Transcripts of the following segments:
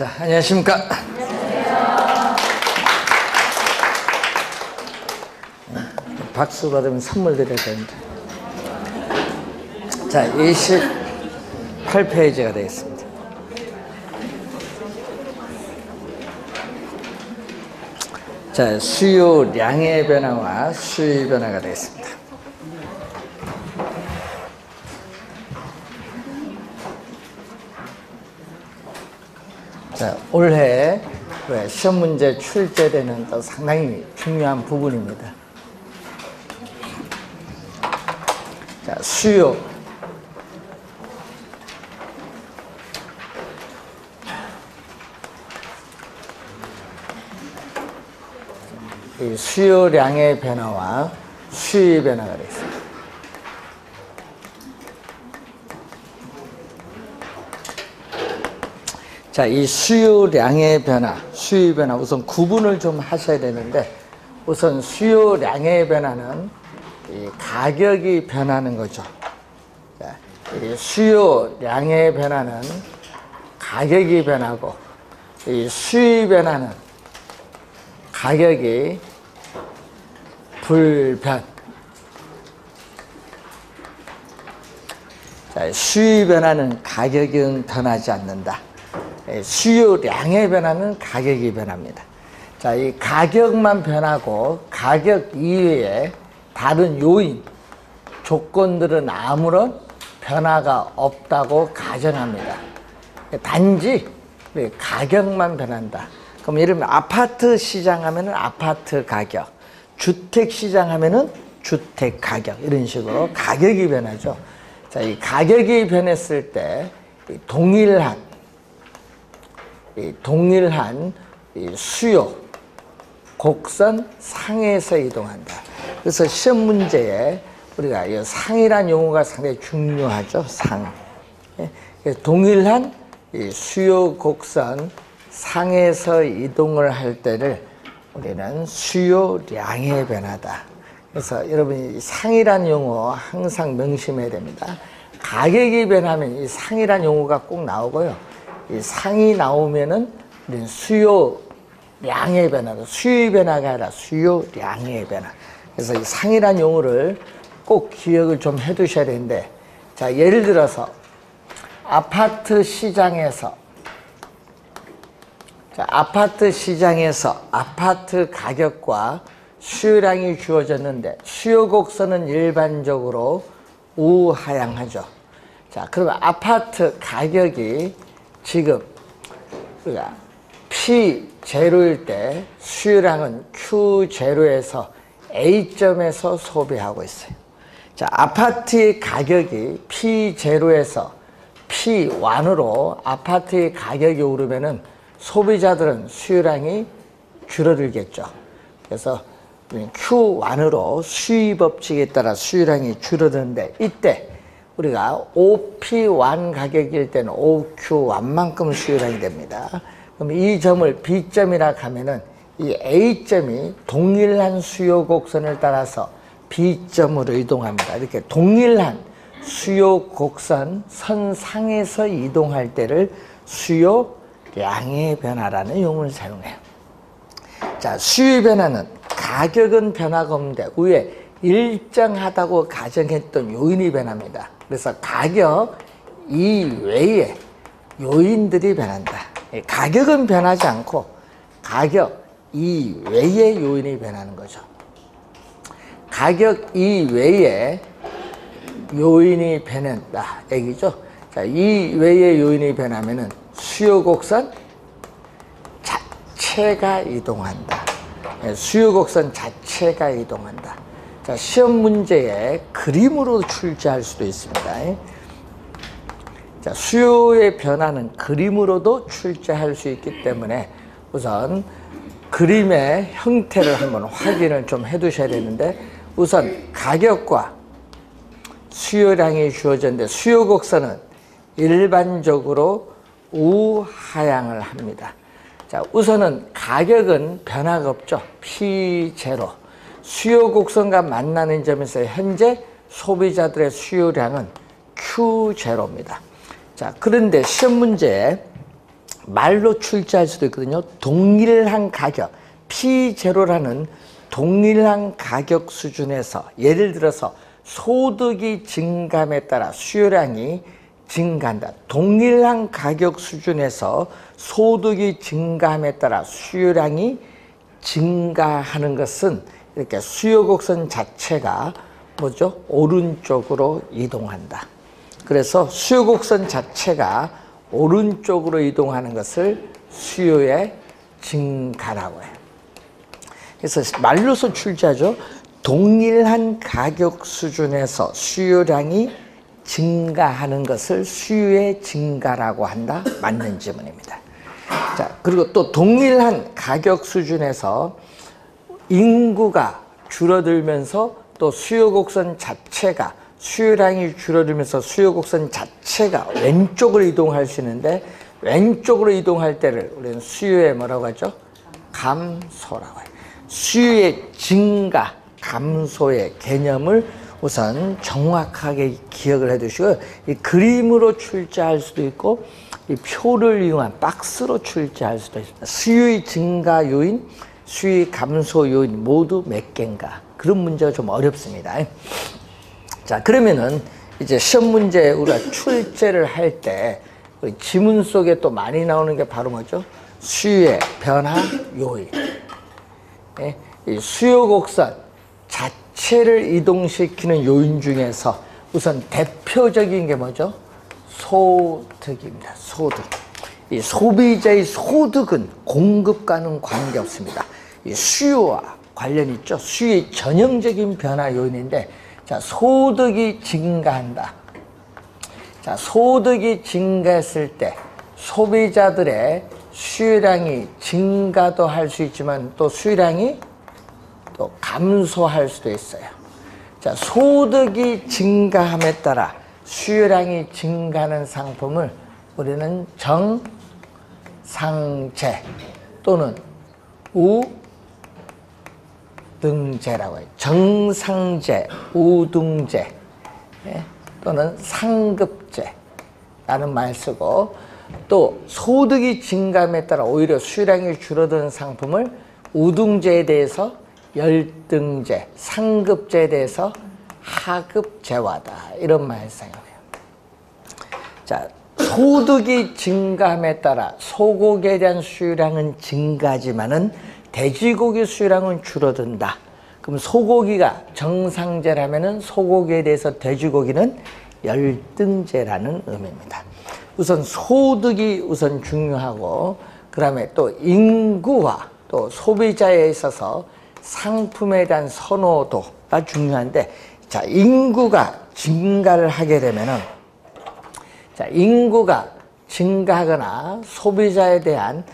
자, 안녕하십니까. 박수 받으면 선물 드려야 되는데. 자, 28페이지가 되겠습니다. 자, 수요량의 변화와 수요의 변화가 되겠습니다. 자, 올해 시험 문제 출제되는 또 상당히 중요한 부분입니다. 자, 수요. 이 수요량의 변화와 수요의 변화가 되겠습니다. 자, 이 수요량의 변화, 수요의 변화, 우선 구분을 좀 하셔야 되는데, 우선 수요량의 변화는 이 가격이 변하는 거죠. 자, 이 수요량의 변화는 가격이 변하고, 이 수요의 변화는 가격이 불변. 자, 수요의 변화는 가격은 변하지 않는다. 수요량의 변화는 가격이 변합니다. 자, 이 가격만 변하고 가격 이외에 다른 요인, 조건들은 아무런 변화가 없다고 가정합니다. 단지 가격만 변한다. 그럼 예를 들면 아파트 시장 하면은 아파트 가격, 주택 시장 하면은 주택 가격, 이런 식으로 가격이 변하죠. 자, 이 가격이 변했을 때 동일한 수요, 곡선 상에서 이동한다. 그래서 시험 문제에 우리가 이 상이란 용어가 상당히 중요하죠. 상. 동일한 수요 곡선 상에서 이동을 할 때를 우리는 수요량의 변화다. 그래서 여러분이 상이란 용어 항상 명심해야 됩니다. 가격이 변하면 이 상이란 용어가 꼭 나오고요. 이 상이 나오면은 우리는 수요량의 변화로, 수요의 변화가 아니라 수요량의 변화. 그래서 이 상이란 용어를 꼭 기억을 좀 해두셔야 되는데, 자, 예를 들어서 아파트 시장에서 아파트 가격과 수요량이 주어졌는데 수요 곡선은 일반적으로 우하향하죠. 자, 그러면 아파트 가격이 지금 우리가 P0일 때 수요량은 Q0에서 A점에서 소비하고 있어요. 자, 아파트의 가격이 P0에서 P1으로 아파트의 가격이 오르면은 소비자들은 수요량이 줄어들겠죠. 그래서 Q1으로 수의 법칙에 따라 수요량이 줄어드는데, 이때 우리가 OP1 가격일 때는 OQ1만큼 수요량이 됩니다. 그럼 이 점을 B점이라 하면은 이 A점이 동일한 수요 곡선을 따라서 B점으로 이동합니다. 이렇게 동일한 수요 곡선 선상에서 이동할 때를 수요량의 변화라는 용어를 사용해요. 자, 수요의 변화는 가격은 변화가 없는데 위에 일정하다고 가정했던 요인이 변합니다. 그래서 가격 이외에 요인들이 변한다. 가격은 변하지 않고 가격 이외의 요인이 변하는 거죠. 가격 이외에 요인이 변한다 얘기죠. 자, 이외의 요인이 변하면은 수요 곡선 자체가 이동한다. 수요 곡선 자체가 이동한다. 자, 시험 문제에 그림으로 출제할 수도 있습니다. 자, 수요의 변화는 그림으로도 출제할 수 있기 때문에 우선 그림의 형태를 한번 확인을 좀 해두셔야 되는데, 우선 가격과 수요량이 주어졌는데 수요 곡선은 일반적으로 우하향을 합니다. 자, 우선은 가격은 변화가 없죠. P0. 수요 곡선과 만나는 점에서 현재 소비자들의 수요량은 Q0입니다. 자, 그런데 시험 문제에 말로 출제할 수도 있거든요. 동일한 가격, P0라는 동일한 가격 수준에서, 예를 들어서 소득이 증감에 따라 수요량이 증가한다. 동일한 가격 수준에서 소득이 증가함에 따라 수요량이 증가하는 것은 이렇게 수요 곡선 자체가 뭐죠? 오른쪽으로 이동한다. 그래서 수요 곡선 자체가 오른쪽으로 이동하는 것을 수요의 증가라고 해요. 그래서 말로서 출제하죠. 동일한 가격 수준에서 수요량이 증가하는 것을 수요의 증가라고 한다. 맞는 지문입니다. 자, 그리고 또 동일한 가격 수준에서 인구가 줄어들면서 또 수요 곡선 자체가, 수요량이 줄어들면서 수요 곡선 자체가 왼쪽으로 이동할 수 있는데, 왼쪽으로 이동할 때를 우리는 수요의 뭐라고 하죠? 감소라고 해요. 수요의 증가, 감소의 개념을 우선 정확하게 기억을 해 두시고, 이 그림으로 출제할 수도 있고 이 표를 이용한 박스로 출제할 수도 있습니다. 수요의 증가 요인, 수요의 감소 요인 모두 몇 개인가, 그런 문제가 좀 어렵습니다. 자, 그러면은 이제 시험 문제 우리가 출제를 할 때 지문 속에 또 많이 나오는 게 바로 뭐죠? 수요의 변화 요인. 예? 이 수요 곡선 자체를 이동시키는 요인 중에서 우선 대표적인 게 뭐죠? 소득입니다. 소득. 이 소비자의 소득은 공급과는 관계없습니다. 이 수요와 관련이 있죠. 수요의 전형적인 변화 요인인데, 자, 소득이 증가한다. 자, 소득이 증가했을 때 소비자들의 수요량이 증가도 할 수 있지만 또 수요량이 또 감소할 수도 있어요. 자, 소득이 증가함에 따라 수요량이 증가하는 상품을 우리는 정상제 또는 우등제라고 해요. 정상제, 우등제, 예? 또는 상급제라는 말 쓰고, 또 소득이 증가함에 따라 오히려 수요량이 줄어드는 상품을 우등제에 대해서 열등제, 상급제에 대해서 하급제화다, 이런 말 사용해요. 자, 소득이 증가함에 따라 소고기에 대한 수요량은 증가하지만은 돼지고기 수요량은 줄어든다. 그럼 소고기가 정상제라면은 소고기에 대해서 돼지고기는 열등제라는 의미입니다. 우선 소득이 우선 중요하고, 그 다음에 또 인구와 또 소비자에 있어서 상품에 대한 선호도가 중요한데, 자, 인구가 증가를 하게 되면은, 자, 인구가 증가하거나 소비자에 대한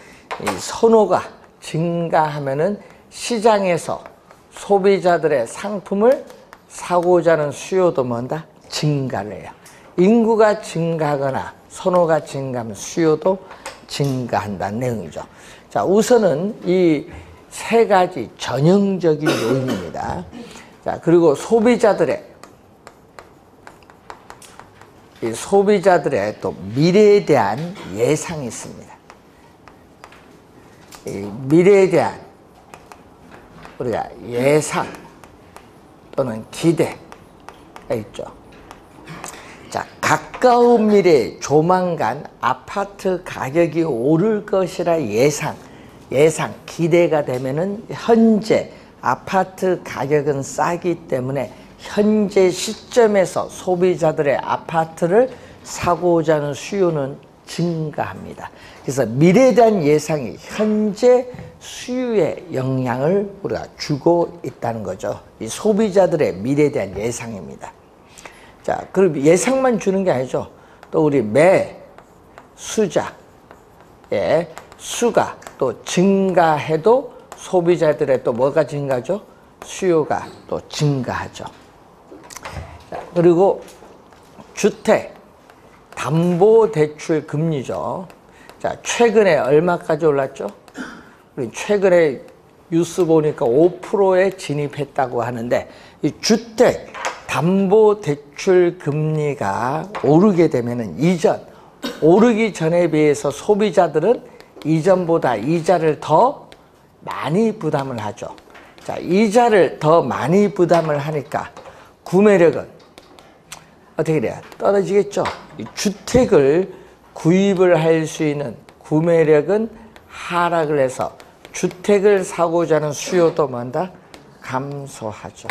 이 선호가 증가하면은 시장에서 소비자들의 상품을 사고자 하는 수요도 뭔다? 증가를 해요. 인구가 증가하거나 선호가 증가하면 수요도 증가한다는 내용이죠. 자, 우선은 이 세 가지 전형적인 요인입니다. 자, 그리고 소비자들의 또 미래에 대한 예상이 있습니다. 이 미래에 대한 우리가 예상 또는 기대가 있죠. 자, 가까운 미래에 조만간 아파트 가격이 오를 것이라 예상, 기대가 되면은 현재 아파트 가격은 싸기 때문에 현재 시점에서 소비자들의 아파트를 사고자 하는 수요는 증가합니다. 그래서 미래에 대한 예상이 현재 수요에 영향을 우리가 주고 있다는 거죠. 이 소비자들의 미래에 대한 예상입니다. 자, 그럼 예상만 주는 게 아니죠. 또 우리 매수자의 수가 또 증가해도 소비자들의 또 뭐가 증가하죠? 수요가 또 증가하죠. 자, 그리고 주택 담보대출 금리죠. 자, 최근에 얼마까지 올랐죠? 우리 최근에 뉴스 보니까 5%에 진입했다고 하는데, 이 주택 담보대출 금리가 오르게 되면은 이전 오르기 전에 비해서 소비자들은 이전보다 이자를 더 많이 부담을 하죠. 자, 이자를 더 많이 부담을 하니까 구매력은 어떻게 돼요? 떨어지겠죠. 이 주택을 구입을 할 수 있는 구매력은 하락을 해서 주택을 사고자 하는 수요도 뭔다? 감소하죠.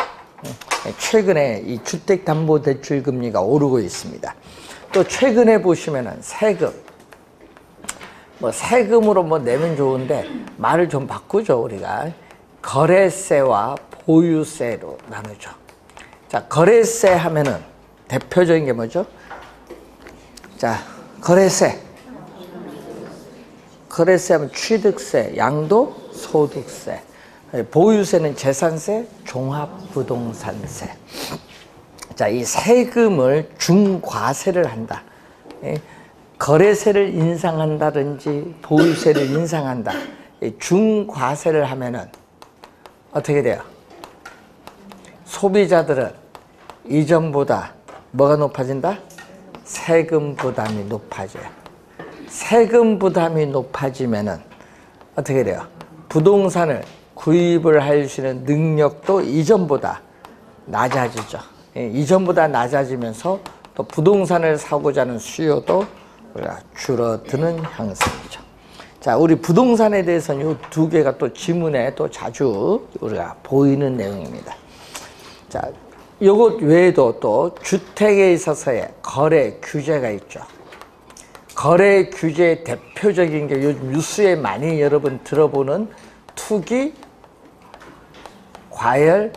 최근에 이 주택담보대출 금리가 오르고 있습니다. 또 최근에 보시면은 세금, 세금으로 내면 좋은데 말을 좀 바꾸죠, 우리가. 거래세와 보유세로 나누죠. 자, 거래세 하면은 대표적인 게 뭐죠? 자, 거래세. 거래세 하면 취득세, 양도소득세. 보유세는 재산세, 종합부동산세. 자, 이 세금을 중과세를 한다. 거래세를 인상한다든지 보유세를 인상한다. 중과세를 하면은 어떻게 돼요? 소비자들은 이전보다 뭐가 높아진다? 세금 부담이 높아져요. 세금 부담이 높아지면은 어떻게 돼요? 부동산을 구입을 할 수 있는 능력도 이전보다 낮아지죠. 이전보다 낮아지면서 또 부동산을 사고자 하는 수요도 줄어드는 형상이죠. 자, 우리 부동산에 대해서는 이 두 개가 또 지문에 또 자주 우리가 보이는 내용입니다. 자, 요것 외에도 또 주택에 있어서의 거래 규제가 있죠. 거래 규제의 대표적인 게 요즘 뉴스에 많이 여러분 들어보는 투기 과열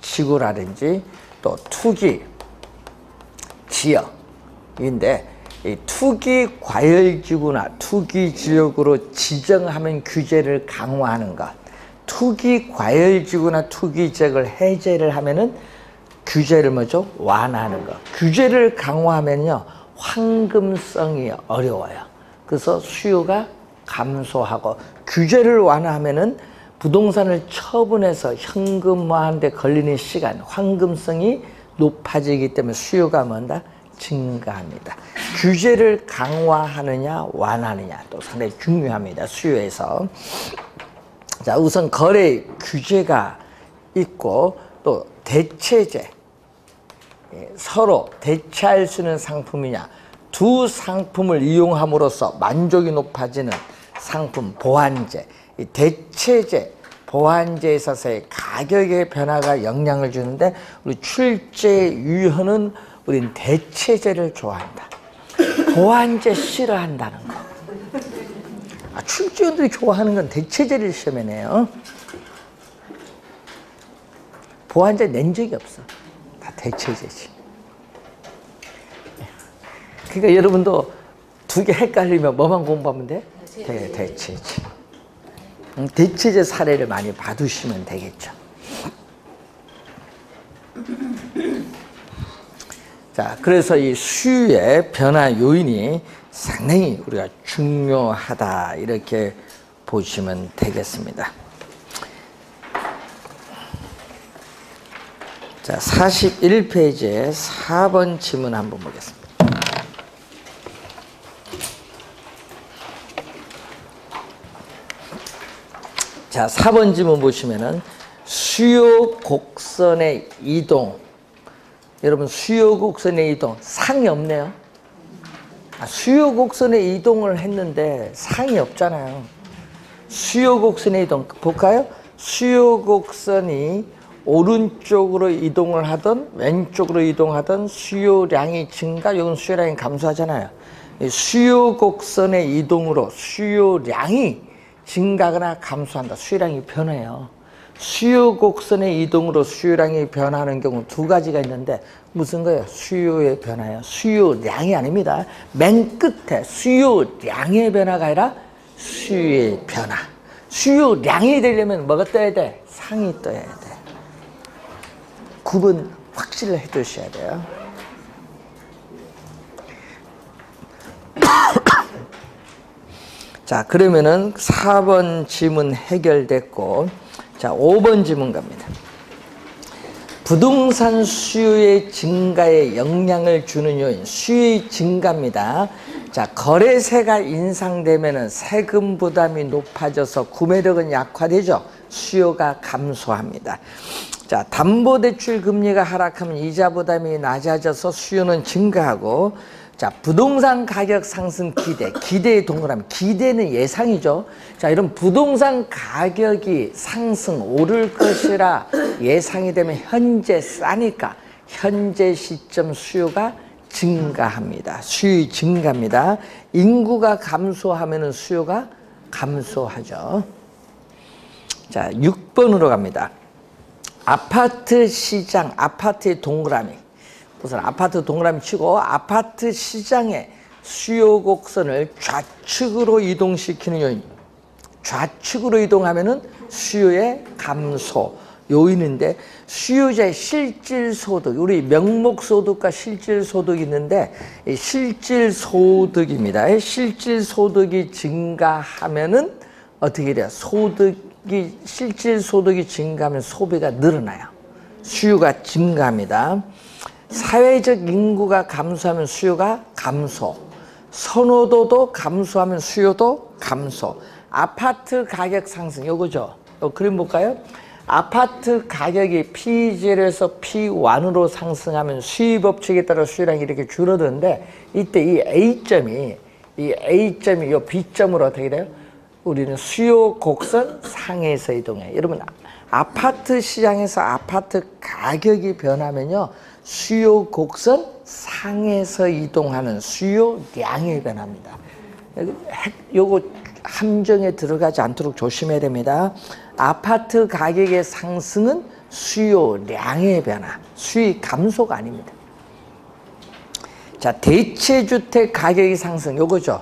지구라든지 또 투기 지역인데, 이 투기 과열 지구나 투기 지역으로 지정하면 규제를 강화하는 것, 투기 과열 지구나 투기 지역을 해제를 하면은 규제를 뭐죠? 완화하는 것. 규제를 강화하면요, 황금성이 어려워요. 그래서 수요가 감소하고, 규제를 완화하면은 부동산을 처분해서 현금화하는 데 걸리는 시간, 황금성이 높아지기 때문에 수요가 뭔다? 증가합니다. 규제를 강화하느냐 완화하느냐 또 상당히 중요합니다. 수요에서. 자, 우선 거래 규제가 있고 또 대체제, 서로 대체할 수 있는 상품이냐, 두 상품을 이용함으로써 만족이 높아지는 상품, 보완제. 이 대체제, 보완제에 있어서의 가격의 변화가 영향을 주는데, 우리 출제 유형은 우린 대체제를 좋아한다. 보완제 싫어한다는 거. 출제원들이 좋아하는 건 대체제를 시험에내요. 보완제 낸 적이 없어. 다 대체제지. 그러니까 여러분도 두 개 헷갈리면 뭐만 공부하면 돼? 대체제. 대체제 사례를 많이 봐두시면 되겠죠. 자, 그래서 이 수요의 변화 요인이 상당히 우리가 중요하다, 이렇게 보시면 되겠습니다. 자, 41페이지에 4번 지문 한번 보겠습니다. 자, 4번 지문 보시면은 수요 곡선의 이동. 여러분, 수요 곡선의 이동, 상이 없네요. 수요 곡선의 이동을 했는데 상이 없잖아요. 수요 곡선의 이동 볼까요? 수요 곡선이 오른쪽으로 이동을 하든 왼쪽으로 이동하든 수요량이 증가, 이건 수요량이 감소하잖아요. 수요 곡선의 이동으로 수요량이 증가하거나 감소한다. 수요량이 변해요. 수요 곡선의 이동으로 수요량이 변하는 경우 두 가지가 있는데, 무슨 거예요? 수요의 변화예요. 수요량이 아닙니다. 맨 끝에 수요량의 변화가 아니라 수요의 변화. 수요량이 되려면 뭐가 떠야 돼? 상이 떠야 돼. 구분 확실히 해 두셔야 돼요. 자, 그러면은 4번 지문 해결됐고, 자, 5번 지문 갑니다. 부동산 수요의 증가에 영향을 주는 요인, 수요의 증가입니다. 자, 거래세가 인상되면은 세금 부담이 높아져서 구매력은 약화되죠. 수요가 감소합니다. 자, 담보대출 금리가 하락하면 이자 부담이 낮아져서 수요는 증가하고, 자, 부동산 가격 상승 기대, 기대의 동그라미, 기대는 예상이죠. 자, 이런 부동산 가격이 상승 오를 것이라 예상이 되면 현재 싸니까 현재 시점 수요가 증가합니다. 수요이 증가합니다. 인구가 감소하면 수요가 감소하죠. 자, 6번으로 갑니다. 아파트 시장, 아파트의 동그라미. 우선 아파트 동그라미 치고 아파트 시장의 수요 곡선을 좌측으로 이동시키는 요인. 좌측으로 이동하면은 수요의 감소 요인인데, 수요자의 실질소득, 우리 명목소득과 실질소득이 있는데, 이 실질소득입니다. 실질소득이 증가하면은 어떻게 돼요? 실질소득이 증가하면 소비가 늘어나요. 수요가 증가합니다. 사회적 인구가 감소하면 수요가 감소. 선호도도 감소하면 수요도 감소. 아파트 가격 상승, 요거죠. 요 그림 볼까요? 아파트 가격이 P0에서 P1으로 상승하면 수요법칙에 따라 수요량이 이렇게 줄어드는데, 이때 이 A점이 이 B점으로 어떻게 돼요? 우리는 수요 곡선 상에서 이동해. 여러분, 아파트 시장에서 아파트 가격이 변하면요, 수요 곡선 상에서 이동하는 수요량이 변합니다. 요거 함정에 들어가지 않도록 조심해야 됩니다. 아파트 가격의 상승은 수요량의 변화, 수익 감소가 아닙니다. 자, 대체주택 가격의 상승, 요거죠.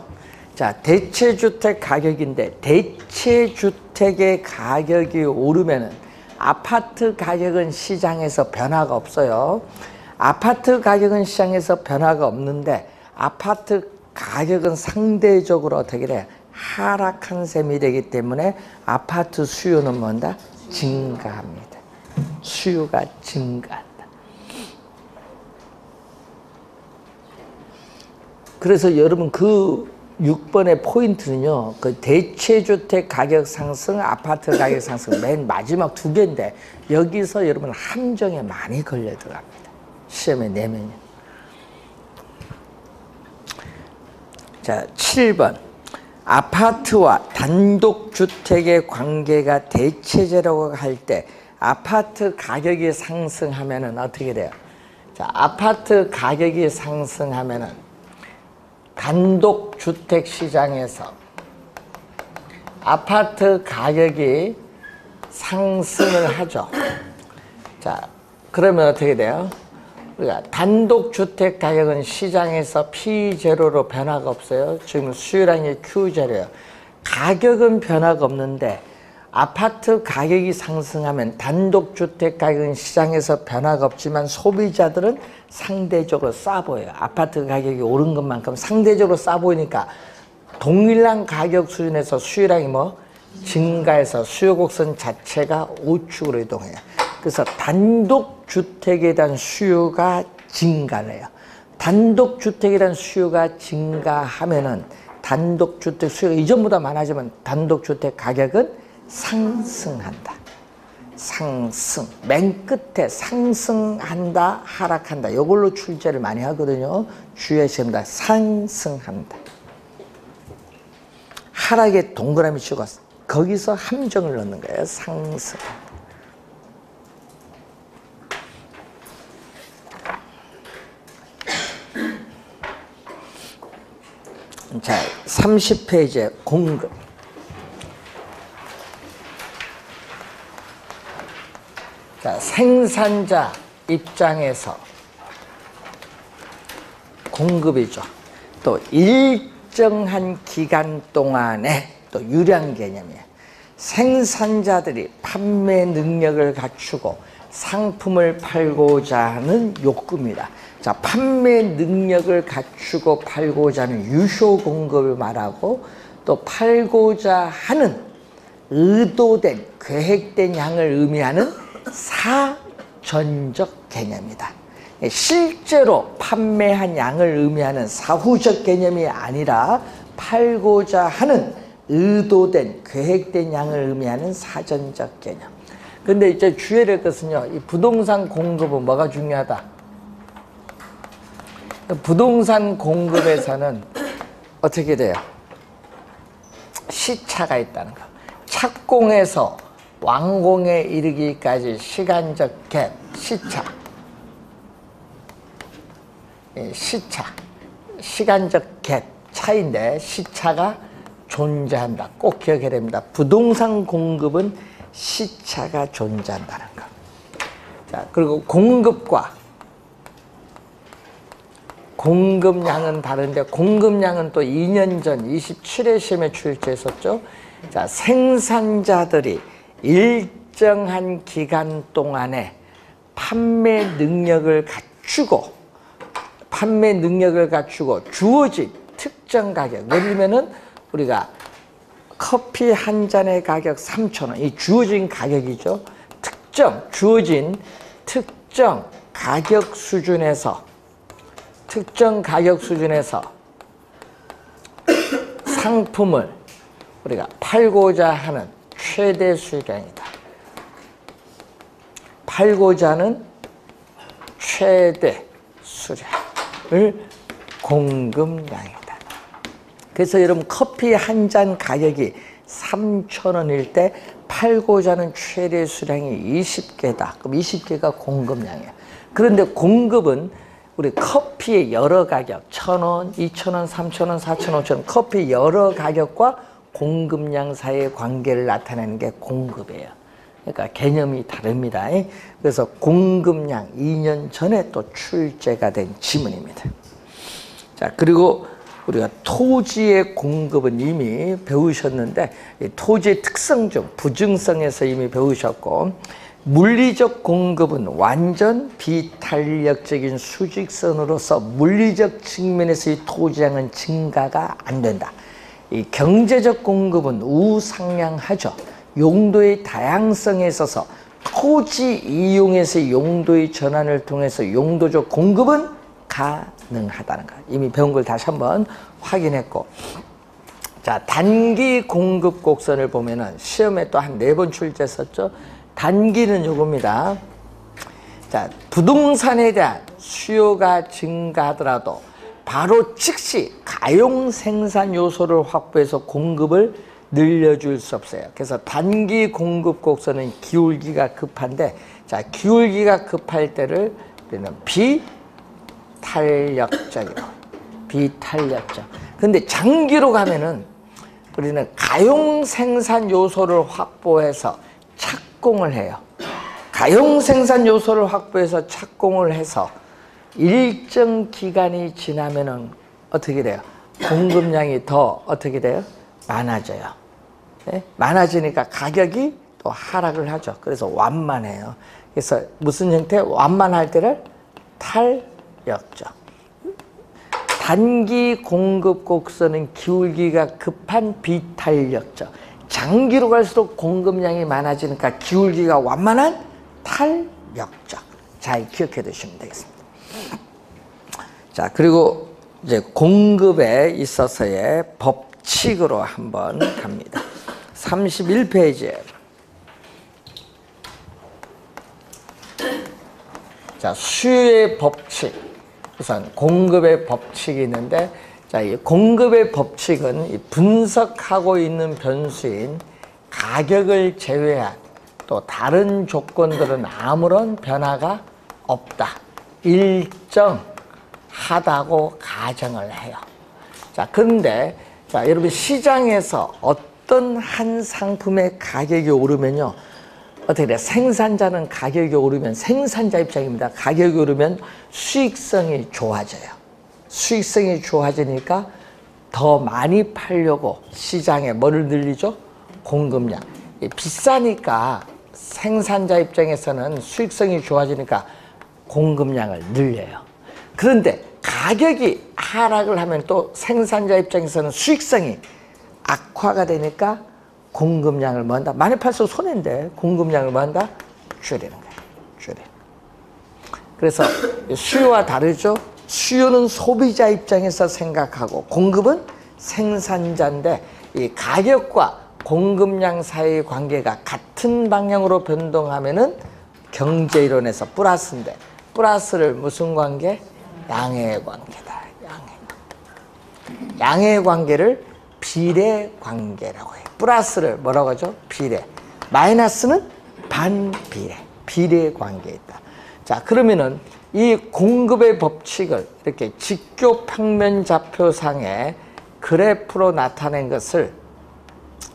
자, 대체주택 가격인데, 대체주택의 가격이 오르면은 아파트 가격은 시장에서 변화가 없어요. 아파트 가격은 시장에서 변화가 없는데, 아파트 가격은 상대적으로 어떻게 돼? 하락한 셈이 되기 때문에 아파트 수요는 뭔다? 증가합니다. 수요가 증가한다. 그래서 여러분 그 6번의 포인트는요, 그 대체주택 가격 상승, 아파트 가격 상승 맨 마지막 두 개인데, 여기서 여러분 함정에 많이 걸려 들어갑니다. 시험에 내면요. 자, 7번. 아파트와 단독주택의 관계가 대체제라고 할 때 아파트 가격이 상승하면은 어떻게 돼요? 자, 아파트 가격이 상승하면은 단독주택 시장에서 아파트 가격이 상승을 하죠. 자, 그러면 어떻게 돼요? 우리가 단독주택 가격은 시장에서 P0로 변화가 없어요. 지금 수요량이 Q0예요. 가격은 변화가 없는데 아파트 가격이 상승하면 단독주택 가격은 시장에서 변화가 없지만 소비자들은 상대적으로 싸 보여요. 아파트 가격이 오른 것만큼 상대적으로 싸 보이니까 동일한 가격 수준에서 수요량이 증가해서 수요곡선 자체가 우측으로 이동해요. 그래서 단독주택에 대한 수요가 증가를 해요. 단독주택에 대한 수요가 증가하면은 단독주택 수요가 이전보다 많아지면 단독주택 가격은 상승한다. 상승. 맨 끝에 상승한다, 하락한다. 이걸로 출제를 많이 하거든요. 주의하셔야 됩니다. 상승한다. 하락에 동그라미 치고 거기서 함정을 넣는 거예요. 상승. 자, 30페이지에 공급. 자, 생산자 입장에서 공급이죠. 또 일정한 기간 동안에 또 유량 개념이에요. 생산자들이 판매 능력을 갖추고 상품을 팔고자 하는 욕구입니다. 자, 판매 능력을 갖추고 팔고자 하는 유효 공급을 말하고, 또 팔고자 하는 의도된, 계획된 양을 의미하는 사전적 개념이다. 실제로 판매한 양을 의미하는 사후적 개념이 아니라 팔고자 하는 의도된 계획된 양을 의미하는 사전적 개념. 근데 이제 주의해야 될 것은요, 이 부동산 공급은 뭐가 중요하다? 부동산 공급에서는 어떻게 돼요? 시차가 있다는 거. 착공해서 완공에 이르기까지 시간적 갭, 시차. 시차. 시간적 갭, 차이인데 시차가 존재한다. 꼭 기억해야 됩니다. 부동산 공급은 시차가 존재한다는 거. 자, 그리고 공급과 공급량은 다른데, 공급량은 또 2년 전 27회 시험에 출제했었죠. 자, 생산자들이 일정한 기간 동안에 판매 능력을 갖추고 주어진 특정 가격, 예를 들면은 우리가 커피 한 잔의 가격 3,000원, 이 주어진 가격이죠. 주어진 특정 가격 수준에서 상품을 우리가 팔고자 하는 최대 수량이다. 팔고자 하는 최대 수량을 공급량이다. 그래서 여러분, 커피 한 잔 가격이 3,000원일 때 팔고자 하는 최대 수량이 20개다. 그럼 20개가 공급량이에요. 그런데 공급은 우리 커피의 여러 가격, 1,000원, 2,000원, 3,000원, 4,000원, 5,000원, 커피 여러 가격과 공급량 사이의 관계를 나타내는 게 공급이에요. 그러니까 개념이 다릅니다. 그래서 공급량 2년 전에 또 출제가 된 지문입니다. 자, 그리고 우리가 토지의 공급은 이미 배우셨는데, 토지의 특성 중 부증성에서 이미 배우셨고, 물리적 공급은 완전 비탄력적인 수직선으로서 물리적 측면에서의 토지량은 증가가 안 된다. 이 경제적 공급은 우상향하죠. 용도의 다양성에 있어서 토지 이용에서의 용도의 전환을 통해서 용도적 공급은 가능하다는 거. 이미 배운 걸 다시 한번 확인했고, 자, 단기 공급 곡선을 보면은 시험에 또 한 4번 출제했었죠. 단기는 요겁니다. 자, 부동산에 대한 수요가 증가하더라도 바로 즉시 가용 생산 요소를 확보해서 공급을 늘려줄 수 없어요. 그래서 단기 공급 곡선은 기울기가 급한데, 자, 기울기가 급할 때를 우리는 비탄력적. 근데 장기로 가면은 우리는 가용 생산 요소를 확보해서 착공을 해요. 가용 생산 요소를 확보해서 착공을 해서 일정 기간이 지나면은 어떻게 돼요? 공급량이 더 어떻게 돼요? 많아져요. 네? 많아지니까 가격이 또 하락을 하죠. 그래서 완만해요. 그래서 무슨 형태? 완만할 때를 탄력적. 단기 공급 곡선은 기울기가 급한 비탄력적. 장기로 갈수록 공급량이 많아지니까 기울기가 완만한 탄력적. 잘 기억해 두시면 되겠습니다. 자, 그리고 이제 공급에 있어서의 법칙으로 한번 갑니다. 31페이지에. 자, 수요의 법칙. 우선 공급의 법칙이 있는데, 자, 이 공급의 법칙은 이 분석하고 있는 변수인 가격을 제외한 또 다른 조건들은 아무런 변화가 없다. 일정하다고 가정을 해요. 자, 그런데 자, 여러분, 시장에서 어떤 한 상품의 가격이 오르면요, 어떻게 돼요? 생산자는 가격이 오르면, 생산자 입장입니다. 가격이 오르면 수익성이 좋아져요. 수익성이 좋아지니까 더 많이 팔려고 시장에 뭐를 늘리죠? 공급량. 비싸니까 생산자 입장에서는 수익성이 좋아지니까 공급량을 늘려요. 그런데 가격이 하락을 하면 또 생산자 입장에서는 수익성이 악화가 되니까 공급량을 뭐 한다? 많이 팔수록 손해인데 공급량을 뭐 한다? 줄이는 거예요. 줄여. 그래서 수요와 다르죠? 수요는 소비자 입장에서 생각하고 공급은 생산자인데 이 가격과 공급량 사이의 관계가 같은 방향으로 변동하면은 경제 이론에서 플러스인데 플러스를 무슨 관계? 양의 관계다. 양의 관계를 비례 관계라고 해요. 플러스를 뭐라고 하죠? 비례. 마이너스는 반비례. 비례 관계에 있다. 자, 그러면은 이 공급의 법칙을 이렇게 직교 평면 좌표상에 그래프로 나타낸 것을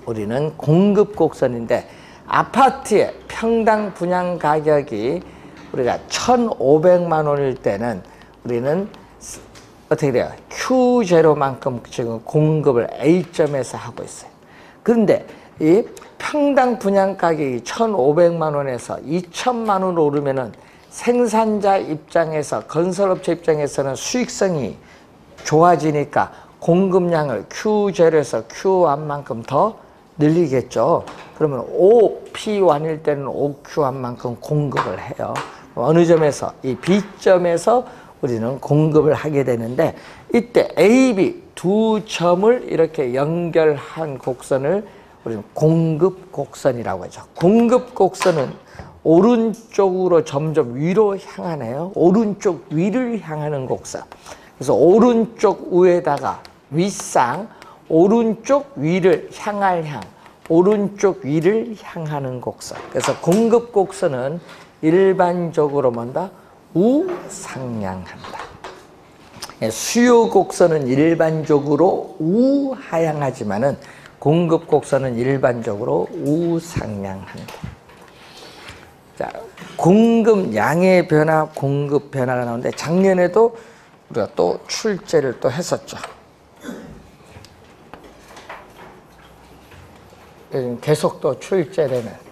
우리는 공급 곡선인데, 아파트의 평당 분양 가격이 우리가 1,500만 원일 때는 우리는 어떻게 돼요? Q0만큼 지금 공급을 A점에서 하고 있어요. 그런데 이 평당 분양 가격이 1,500만 원에서 2,000만 원으로 오르면은 생산자 입장에서, 건설업체 입장에서는 수익성이 좋아지니까 공급량을 Q0에서 Q1만큼 더 늘리겠죠. 그러면 5P1일 때는 5Q1만큼 공급을 해요. 어느 점에서? 이 B점에서 우리는 공급을 하게 되는데, 이때 A, B 두 점을 이렇게 연결한 곡선을 우리는 공급 곡선이라고 하죠. 공급 곡선은 오른쪽으로 점점 위로 향하네요. 오른쪽 위를 향하는 곡선. 그래서 오른쪽 위에다가 윗상, 오른쪽 위를 향할 향, 오른쪽 위를 향하는 곡선. 그래서 공급 곡선은 일반적으로 뭔다? 우상향한다. 수요 곡선은 일반적으로 우하향하지만은 공급 곡선은 일반적으로 우상향한다. 자, 공급 양의 변화, 공급 변화가 나오는데, 작년에도 우리가 또 출제를 또 했었죠. 계속 또 출제되는.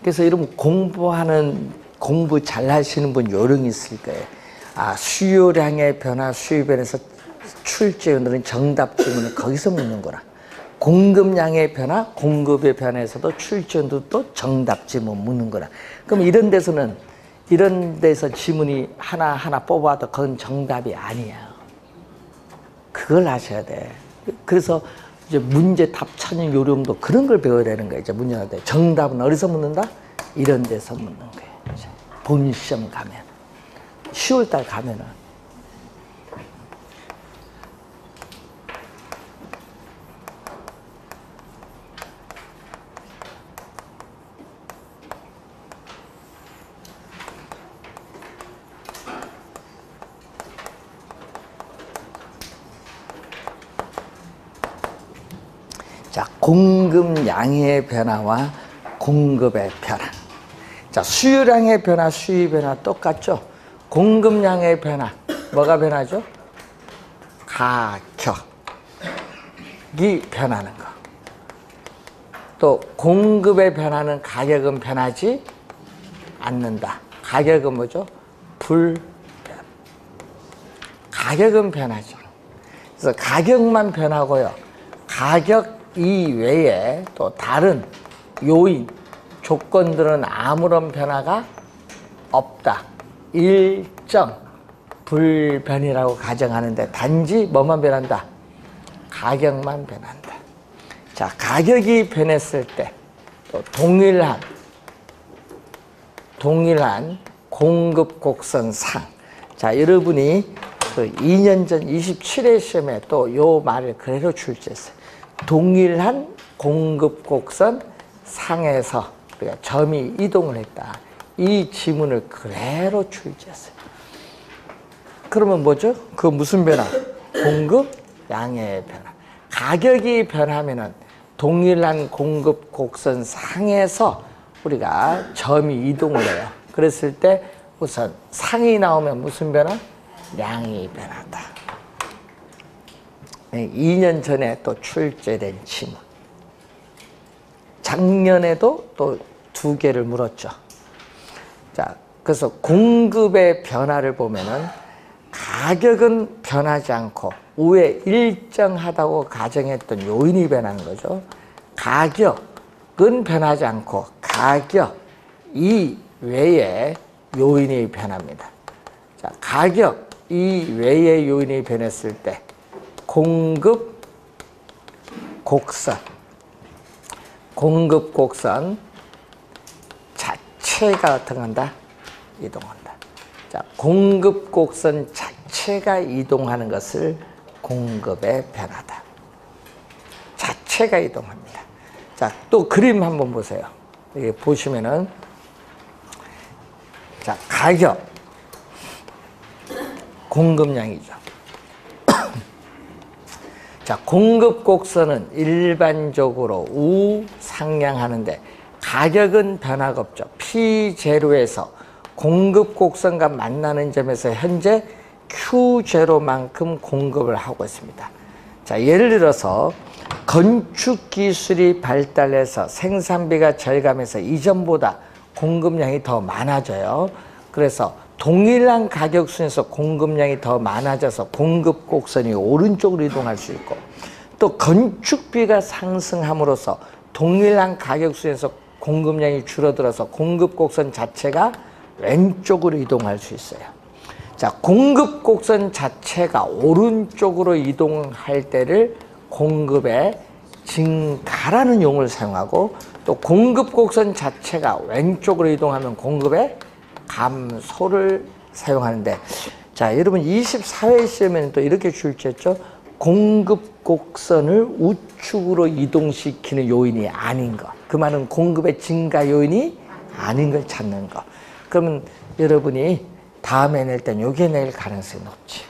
그래서 이러면 공부 잘 하시는 분 요령이 있을 거예요. 아, 수요량의 변화, 수요 변화에서 출제 오늘은 정답 질문을 거기서 묻는구나. 공급량의 변화, 공급의 변화에서도 출제도 또 정답 질문 묻는구나. 그럼 이런 데서 지문이 하나하나 뽑아도 그건 정답이 아니야. 그걸 아셔야 돼. 그래서 이제 문제 답 찾는 요령도 그런 걸 배워야 되는 거야. 이제 문제 날 때 정답은 어디서 묻는다? 이런 데서 묻는 거예요. 본 시험 가면, 10월달 가면은. 자, 공급량의 변화와 공급의 변화. 자, 수요량의 변화, 수요 변화 똑같죠? 공급량의 변화, 뭐가 변하죠? 가격이 변하는 거. 또 공급의 변화는 가격은 변하지 않는다. 가격은 뭐죠? 불변. 가격은 변하죠. 그래서 가격만 변하고요. 가격 이외에 또 다른 요인, 조건들은 아무런 변화가 없다. 일정 불변이라고 가정하는데, 단지 뭐만 변한다? 가격만 변한다. 자, 가격이 변했을 때 또 동일한 공급 곡선 상. 자, 여러분이 그 2년 전 27회 시험에 또 요 말을 그대로 출제했어요. 동일한 공급 곡선 상에서 우리가 점이 이동을 했다. 이 지문을 그대로 출제했어요. 그러면 뭐죠? 그 무슨 변화? 공급 양의 변화. 가격이 변하면은 동일한 공급 곡선 상에서 우리가 점이 이동을 해요. 그랬을 때 우선 상이 나오면 무슨 변화? 양이 변한다. 2년 전에 또 출제된 지문. 작년에도 또 2개를 물었죠. 자, 그래서 공급의 변화를 보면은 가격은 변하지 않고 위에 일정하다고 가정했던 요인이 변하는 거죠. 가격은 변하지 않고 가격 이 외에 요인이 변합니다. 자, 가격 이 외의 요인이 변했을 때 공급 곡선 자체가 어떻게 한다? 이동한다. 자, 공급 곡선 자체가 이동하는 것을 공급의 변화다. 자체가 이동합니다. 자, 또 그림 한번 보세요. 여기 보시면은, 자, 가격, 공급량이죠. 자, 공급 곡선은 일반적으로 우상향하는데 가격은 변화가 없죠. P0에서 공급 곡선과 만나는 점에서 현재 Q0만큼 공급을 하고 있습니다. 자, 예를 들어서 건축 기술이 발달해서 생산비가 절감해서 이전보다 공급량이 더 많아져요. 그래서 동일한 가격 순에서 공급량이 더 많아져서 공급 곡선이 오른쪽으로 이동할 수 있고, 또 건축비가 상승함으로써 동일한 가격 순에서 공급량이 줄어들어서 공급 곡선 자체가 왼쪽으로 이동할 수 있어요. 자, 공급 곡선 자체가 오른쪽으로 이동할 때를 공급의 증가라는 용어를 사용하고, 또 공급 곡선 자체가 왼쪽으로 이동하면 공급의 감소를 사용하는데, 자, 여러분 24회 시험에는 또 이렇게 출제했죠. 공급 곡선을 우측으로 이동시키는 요인이 아닌 것. 그 말은 공급의 증가 요인이 아닌 걸 찾는 것. 그러면 여러분이 다음에 낼 땐 요게 낼 가능성이 높지.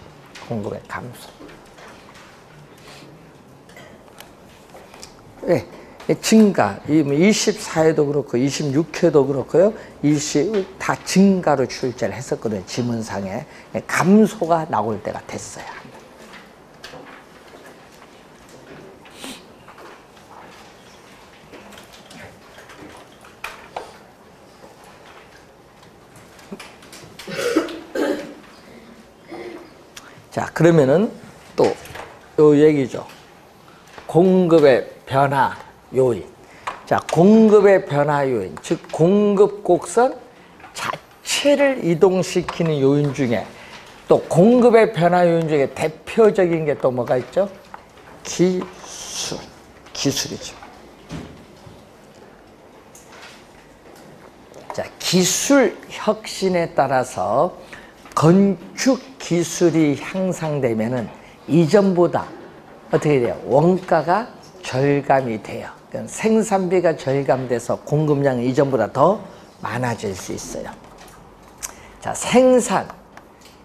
공급의 감소. 왜? 증가, 24회도 그렇고 26회도 그렇고요. 다 증가로 출제를 했었거든요. 지문상에. 감소가 나올 때가 됐어요. 자, 그러면은 또 요 얘기죠. 공급의 변화 요인. 자, 공급의 변화 요인, 즉 공급 곡선 자체를 이동시키는 요인 중에, 또 공급의 변화 요인 중에 대표적인 게 또 뭐가 있죠? 기술이죠. 자, 기술 혁신에 따라서 건축 기술이 향상되면은 이전보다 어떻게 돼요? 원가가 절감이 돼요. 그러니까 생산비가 절감돼서 공급량이 이전보다 더 많아질 수 있어요. 자, 생산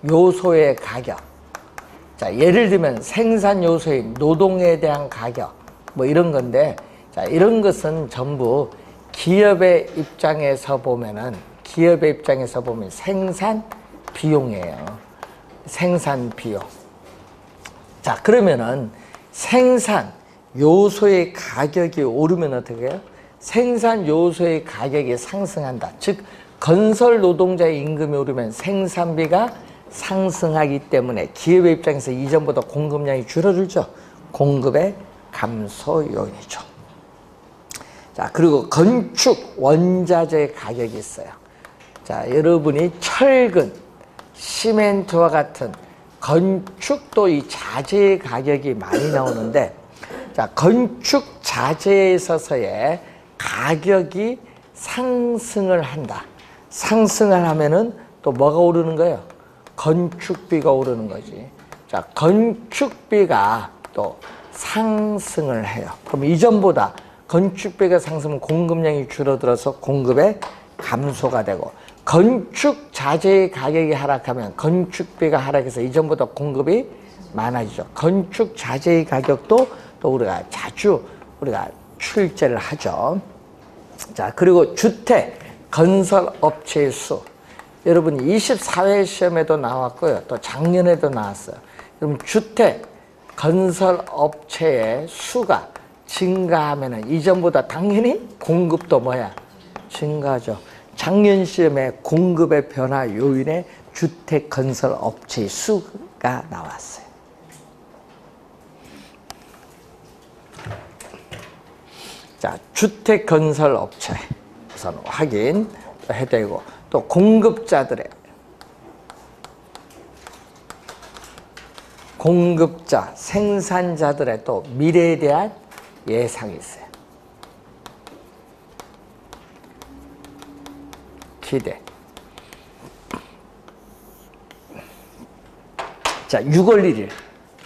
요소의 가격. 자, 예를 들면 생산 요소인 노동에 대한 가격, 뭐 이런 건데, 자, 이런 것은 전부 기업의 입장에서 보면 생산 비용이에요. 생산 비용. 자, 그러면은 생산 요소의 가격이 오르면 어떻게 해요? 생산 요소의 가격이 상승한다. 즉, 건설 노동자의 임금이 오르면 생산비가 상승하기 때문에 기업의 입장에서 이전보다 공급량이 줄어들죠. 공급의 감소 요인이죠. 자, 그리고 건축 원자재 가격이 있어요. 자, 여러분이 철근, 시멘트와 같은 건축도 이 자재의 가격이 많이 나오는데, 자, 건축 자재에 있어서의 가격이 상승을 한다. 상승을 하면은 또 뭐가 오르는 거예요? 건축비가 오르는 거지. 자, 건축비가 또 상승을 해요. 그럼 이전보다 건축비가 상승하면 공급량이 줄어들어서 공급의 감소가 되고, 건축 자재의 가격이 하락하면 건축비가 하락해서 이전보다 공급이 많아지죠. 건축 자재의 가격도 또 우리가 자주 출제를 하죠. 자, 그리고 주택 건설 업체의 수. 여러분 24회 시험에도 나왔고요. 또 작년에도 나왔어요. 여러분 주택 건설 업체의 수가 증가하면은 이전보다 당연히 공급도 뭐야? 증가하죠. 작년 시험에 공급의 변화 요인에 주택 건설 업체의 수가 나왔어요. 자, 주택 건설 업체 우선 확인. 해야 되고, 또 공급자들의 공급자, 생산자들의 또 미래에 대한 예상이 있어요. 기대. 자, 6월 1일.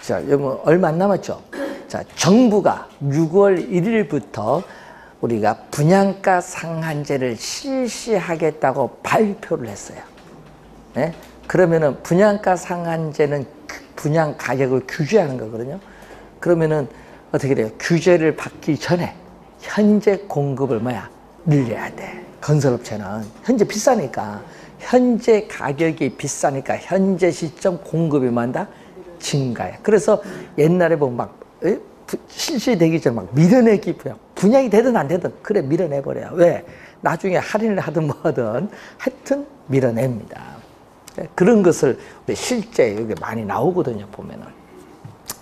자, 여러분 얼마 안 남았죠? 자, 정부가 6월 1일부터 우리가 분양가 상한제를 실시하겠다고 발표를 했어요. 네? 그러면은 분양가 상한제는 분양 가격을 규제하는 거거든요. 그러면은 어떻게 돼요? 규제를 받기 전에 현재 공급을 늘려야 돼. 건설업체는 현재 비싸니까, 현재 가격이 비싸니까 현재 시점 공급이 증가해. 그래서 옛날에 보면 실시되기 전에 밀어내기 분양이 되든 안 되든 그래 밀어내버려요. 왜? 나중에 할인을 하든 뭐하든 하여튼 밀어냅니다. 그런 것을 우리 실제 여기 많이 나오거든요. 보면은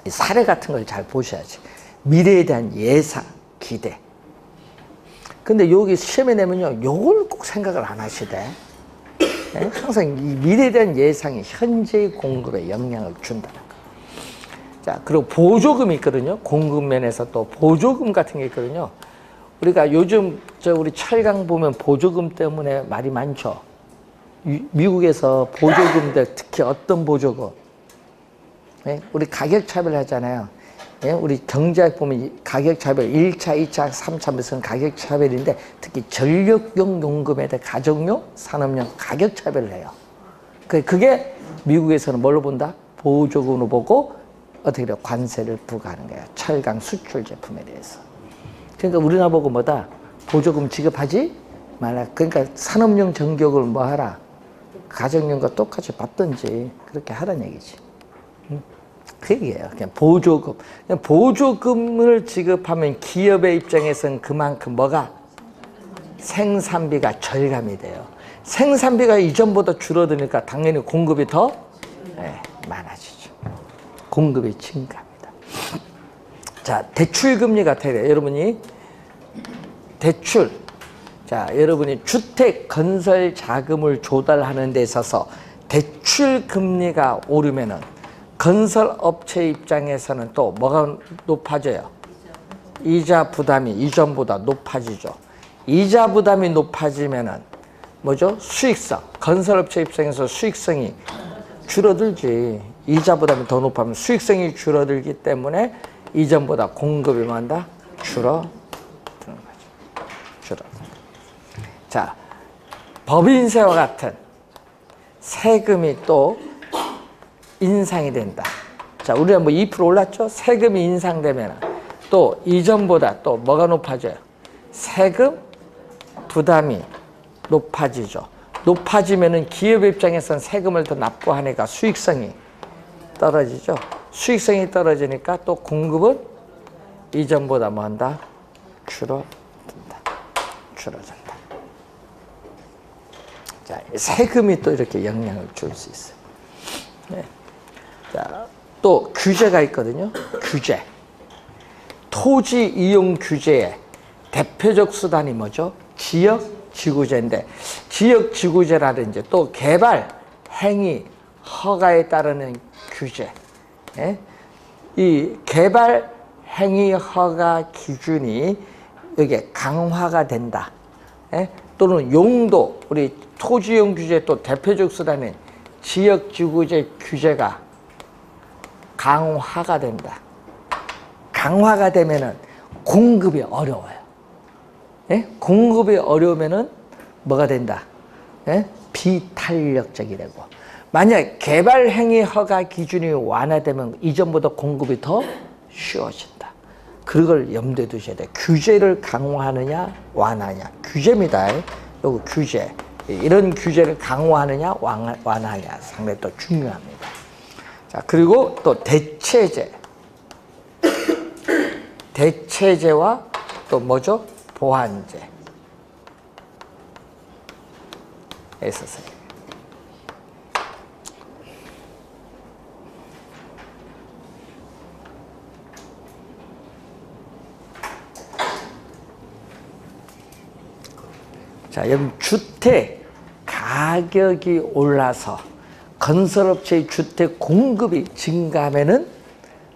이 사례 같은 걸 잘 보셔야지. 미래에 대한 예상, 기대. 근데 여기 시험에 내면요, 요걸 꼭 생각을 안 하시대. 항상 이 미래에 대한 예상이 현재의 공급에 영향을 준다는 거. 자, 그리고 보조금이 있거든요. 공급 면에서 또 보조금 같은 게 있거든요. 우리가 요즘 우리 철강 보면 보조금 때문에 말이 많죠. 미국에서 보조금들, 특히 어떤 보조금? 우리 가격 차별 하잖아요. 우리 경제학 보면 가격 차별 1차, 2차, 3차 무슨 가격 차별인데 특히 전력용 용금에 대해 가정용, 산업용 가격 차별을 해요. 그게 미국에서는 뭘로 본다? 보조금으로 보고 어떻게 돼요? 관세를 부과하는 거예요. 철강 수출 제품에 대해서. 그러니까 우리나라 보고 뭐다? 보조금 지급하지 말라. 그러니까 산업용 전격을 뭐 하라? 가정용과 똑같이 받든지 그렇게 하라는 얘기지. 그 얘기예요. 그냥 보조금. 그냥 보조금을 지급하면 기업의 입장에서는 그만큼 뭐가? 생산비가 절감이 돼요. 생산비가 이전보다 줄어드니까 당연히 공급이 더 많아지죠. 공급이 증가합니다. 자, 대출금리 같아야 돼요. 여러분이 대출. 자, 여러분이 주택 건설 자금을 조달하는 데 있어서 대출 금리가 오르면은 건설업체 입장에서는 또 뭐가 높아져요? 이자 부담이 이전보다 높아지죠. 이자 부담이 높아지면은 뭐죠? 수익성. 건설업체 입장에서 수익성이 줄어들지. 이자 부담이 더 높아지면 수익성이 줄어들기 때문에 이전보다 공급이 줄어드는 거죠. 줄어드는. 자, 법인세와 같은 세금이 또 인상이 된다. 자, 우리가 2% 올랐죠? 세금이 인상되면 또 이전보다 또 뭐가 높아져요? 세금 부담이 높아지죠. 높아지면은 기업 입장에서는 세금을 더 납부하니까 수익성이 떨어지죠. 수익성이 떨어지니까 또 공급은 이전보다 줄어든다. 줄어든다. 자, 세금이 또 이렇게 영향을 줄 수 있어요. 네. 자, 또 규제가 있거든요. 규제. 토지 이용 규제의 대표적 수단이 뭐죠? 지역지구제인데, 지역지구제라든지 또 개발 행위 허가에 따르는 규제. 이 개발 행위 허가 기준이 여기에 강화가 된다. 또는 용도, 우리 토지이용 규제 또 대표적 수단인 지역지구제 규제가 강화가 된다. 강화가 되면은 공급이 어려워요. 공급이 어려우면은 뭐가 된다? 비탄력적이 되고. 만약 개발 행위 허가 기준이 완화되면 이전보다 공급이 더 쉬워진다. 그걸 염두에 두셔야 돼요. 규제를 강화하느냐, 완화하냐. 규제입니다. 요거 규제. 이런 규제를 강화하느냐, 완화하느냐. 상당히 또 중요합니다. 자, 그리고 또 대체제. 대체제와 또 뭐죠? 보완제. 있었어요. 자, 여러분 주택 가격이 올라서 건설업체의 주택 공급이 증가하면은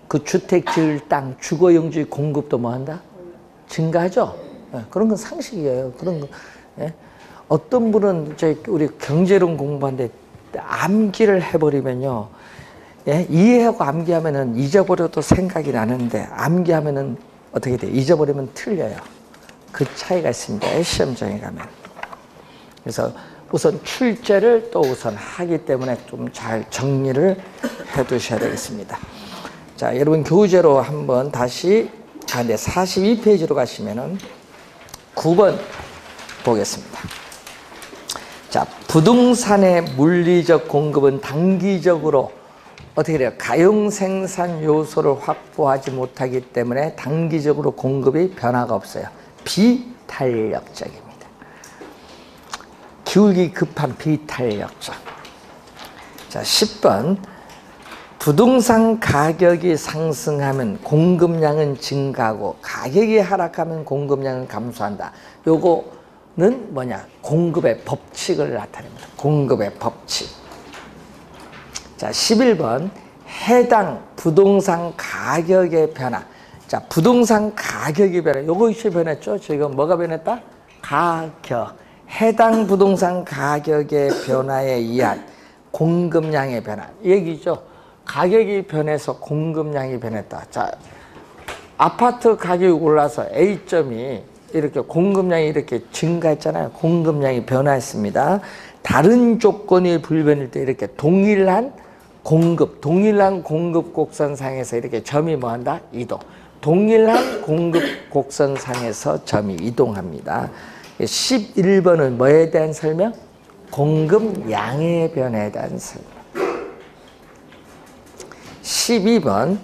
그 주택 지을 땅 주거용지 공급도 뭐 한다? 증가하죠? 예, 그런 건 상식이에요. 그런 거. 예? 어떤 분은 우리 경제론 공부하는데 암기를 해버리면요. 예? 이해하고 암기하면은 잊어버려도 생각이 나는데 암기하면은 어떻게 돼요? 잊어버리면 틀려요. 그 차이가 있습니다. 시험장에 가면. 그래서 우선 출제를 또 우선 하기 때문에 좀 잘 정리를 해 두셔야 되겠습니다. 자, 여러분 교재로 한번 다시 42페이지로 가시면은 9번 보겠습니다. 자, 부동산의 물리적 공급은 단기적으로 어떻게 돼요? 가용 생산 요소를 확보하지 못하기 때문에 단기적으로 공급이 변화가 없어요. 비탄력적입니다. 기울기 급한 비탄력적. 자, 10번. 부동산 가격이 상승하면 공급량은 증가하고 가격이 하락하면 공급량은 감소한다. 요거는 뭐냐? 공급의 법칙을 나타냅니다. 공급의 법칙. 자, 11번. 해당 부동산 가격의 변화. 자, 부동산 가격이 변화. 요것이 변했죠? 지금 뭐가 변했다? 가격. 해당 부동산 가격의 변화에 의한 공급량의 변화. 이 얘기죠. 가격이 변해서 공급량이 변했다. 자, 아파트 가격이 올라서 A점이 이렇게 공급량이 이렇게 증가했잖아요. 공급량이 변화했습니다. 다른 조건이 불변일 때 이렇게 동일한 공급 곡선상에서 이렇게 점이 뭐한다? 이동. 동일한 공급 곡선상에서 점이 이동합니다. 11번은 뭐에 대한 설명? 공급량의 변화에 대한 설명. 12번.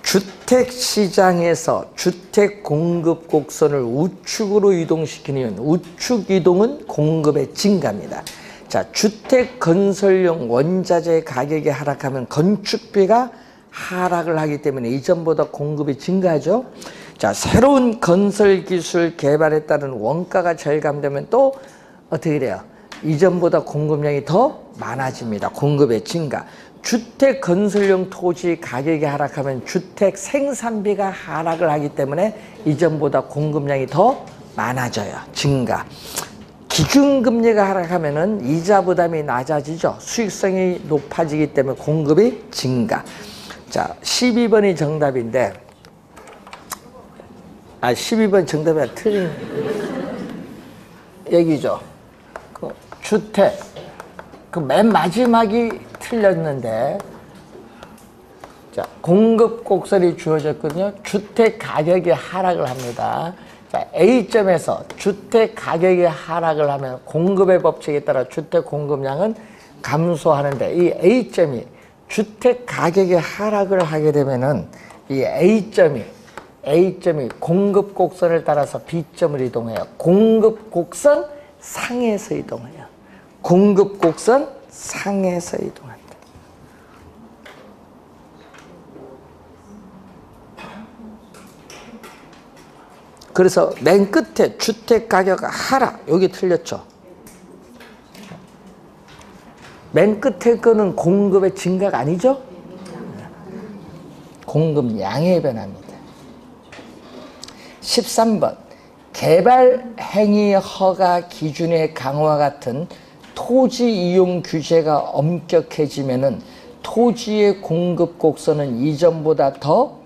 주택시장에서 주택 공급 곡선을 우측으로 이동시키는 이유는 우측 이동은 공급의 증가입니다. 자, 주택 건설용 원자재 가격이 하락하면 건축비가 하락을 하기 때문에 이전보다 공급이 증가하죠. 자, 새로운 건설 기술 개발에 따른 원가가 절감되면 또 어떻게 돼요? 이전보다 공급량이 더 많아집니다. 공급의 증가. 주택 건설용 토지 가격이 하락하면 주택 생산비가 하락을 하기 때문에 이전보다 공급량이 더 많아져요. 증가. 기준금리가 하락하면은 이자 부담이 낮아지죠. 수익성이 높아지기 때문에 공급이 증가. 자, 12번이 정답인데 12번 정답이 틀린 얘기죠. 그 주택 그 맨 마지막이 틀렸는데, 자, 공급 곡선이 주어졌거든요. 주택 가격이 하락을 합니다. 자, A점에서 주택 가격이 하락을 하면 공급의 법칙에 따라 주택 공급량은 감소하는데, 이 A점이 주택 가격이 하락을 하게 되면은 이 A점이 공급 곡선을 따라서 B점을 이동해요. 공급 곡선 상에서 이동해요. 공급 곡선 상에서 이동한다. 그래서 맨 끝에 주택 가격 하락, 여기 틀렸죠. 맨 끝에 거는 공급의 증가가 아니죠. 공급량의 변화입니다. 13번. 개발 행위 허가 기준의 강화 같은 토지 이용 규제가 엄격해지면은 토지의 공급 곡선은 이전보다 더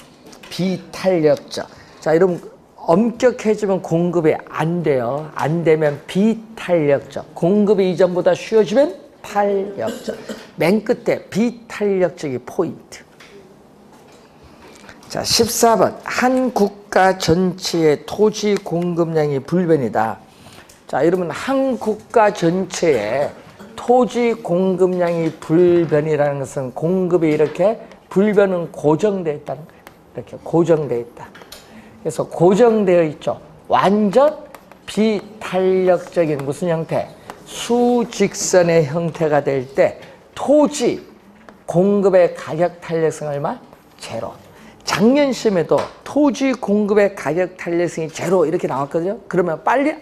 비탄력적. 자, 여러분, 엄격해지면 공급이 안 돼요. 안 되면 비탄력적. 공급이 이전보다 쉬워지면 탄력적. 맨 끝에 비탄력적이 포인트. 자, 14번. 한 국가 전체의 토지 공급량이 불변이다. 자, 여러분, 한 국가 전체의 토지 공급량이 불변이라는 것은 공급이 이렇게 불변은 고정되어 있다는 거예요. 이렇게 고정되어 있다. 그래서 고정되어 있죠. 완전 비탄력적인 무슨 형태? 수직선의 형태가 될 때 토지 공급의 가격 탄력성 얼마? 제로. 작년 시험에도 토지 공급의 가격 탄력성이 제로 이렇게 나왔거든요. 그러면 빨리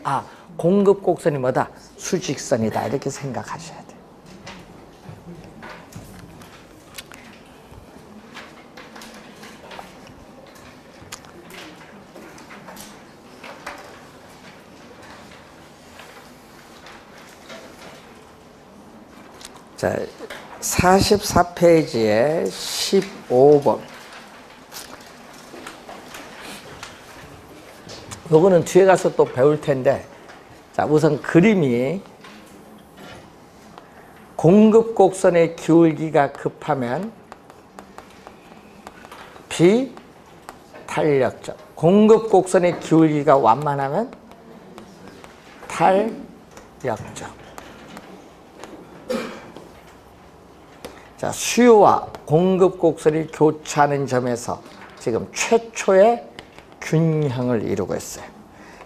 공급 곡선이 뭐다? 수직선이다. 이렇게 생각하셔야 돼요. 자, 44페이지에 15번. 요거는 뒤에 가서 또 배울 텐데, 자, 우선 그림이 공급 곡선의 기울기가 급하면 비탄력적, 공급 곡선의 기울기가 완만하면 탄력적. 자, 수요와 공급 곡선이 교차하는 점에서 지금 최초의 균형을 이루고 있어요.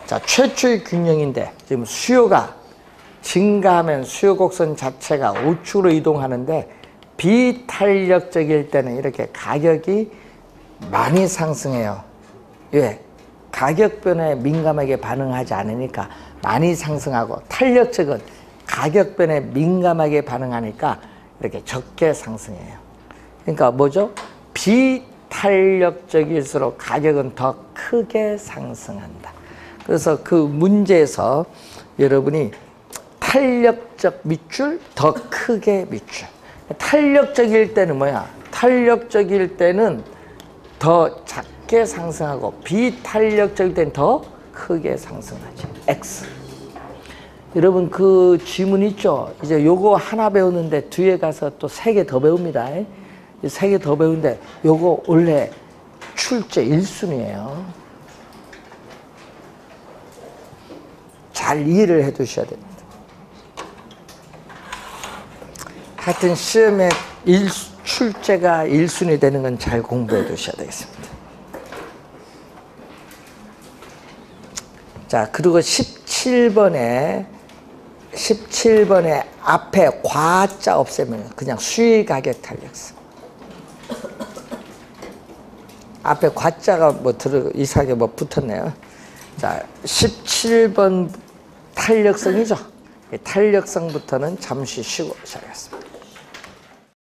자, 최초의 균형인데 지금 수요가 증가하면 수요 곡선 자체가 우측으로 이동하는데 비탄력적일 때는 이렇게 가격이 많이 상승해요. 왜? 가격 변화에 민감하게 반응하지 않으니까 많이 상승하고, 탄력적은 가격 변화에 민감하게 반응하니까 이렇게 적게 상승해요. 그러니까 뭐죠? 비탄력적일수록 가격은 더 크게 상승한다. 그래서 그 문제에서 여러분이 탄력적 밑줄, 더 크게 밑줄. 탄력적일 때는 뭐야? 탄력적일 때는 더 작게 상승하고 비탄력적일 때는 더 크게 상승하지. X. 여러분 그 지문 있죠? 이제 요거 하나 배우는데 뒤에 가서 또 3개 더 배웁니다. 3개 더 배우는데 요거 원래 출제 1순위예요. 잘 이해를 해 두셔야 됩니다. 하여튼 시험에 출제가 1순위 되는 건 잘 공부해 두셔야 되겠습니다. 자, 그리고 17번에 앞에 과자 없애면 그냥 수의 가격 탄력성. 앞에 과자가 뭐 이상하게 뭐 붙었네요. 자, 17번 탄력성이죠. 탄력성부터는 잠시 쉬고 시작하겠습니다.